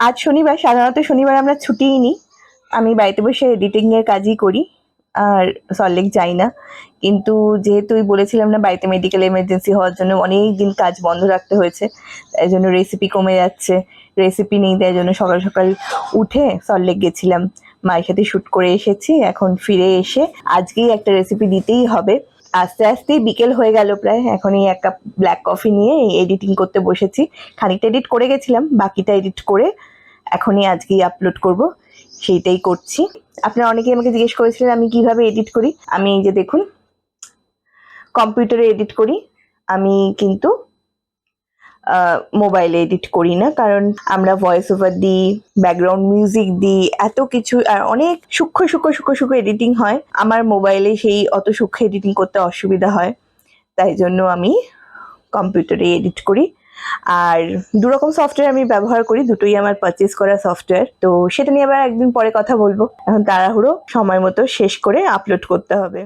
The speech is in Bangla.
আজ শনিবার, সাধারণত শনিবার আমরা ছুটিই নিই। আমি বাড়িতে বসে এডিটিং এর কাজই করি আর সল্টলেক যাই না। কিন্তু যেহেতু বলেছিলাম না বাড়িতে মেডিকেল এমার্জেন্সি হওয়ার জন্য অনেক দিন কাজ বন্ধ রাখতে হয়েছে, তাই জন্য রেসিপি কমে যাচ্ছে, রেসিপি নেই, তাই জন্য সকাল সকাল উঠে সল্টলেক গেছিলাম, মায়ের সাথে শ্যুট করে এসেছি। এখন ফিরে এসে আজকেই একটা রেসিপি দিতেই হবে। আস্তে আস্তেই বিকেল হয়ে গেল প্রায়। এখন এই 1 কাপ ব্ল্যাক কফি নিয়ে এডিটিং করতে বসেছি। খানিকটা এডিট করে গেছিলাম, বাকিটা এডিট করে এখনই আজকেই আপলোড করব, সেইটাই করছি। আপনারা অনেকেই আমাকে জিজ্ঞেস করেছিলেন আমি কিভাবে এডিট করি। আমি এই যে দেখুন কম্পিউটারে এডিট করি। আমি কিন্তু মোবাইলে এডিট করি না, কারণ আমরা ভয়েস ওভার দিই, ব্যাকগ্রাউন্ড মিউজিক দিই, এত কিছু আর অনেক সূক্ষ্ম সূক্ষ্ম সূক্ষ্ম সূক্ষ্ম এডিটিং হয়। আমার মোবাইলে সেই অত সূক্ষ্ম এডিটিং করতে অসুবিধা হয়, তাই জন্য আমি কম্পিউটারে এডিট করি। আর দুরকম সফটওয়্যার আমি ব্যবহার করি, দুটোই আমার পারচেজ করা সফটওয়্যার। তো সেটা নিয়ে আবার একদিন পরে কথা বলবো। এখন তাড়াহুড়ো সময় মতো শেষ করে আপলোড করতে হবে।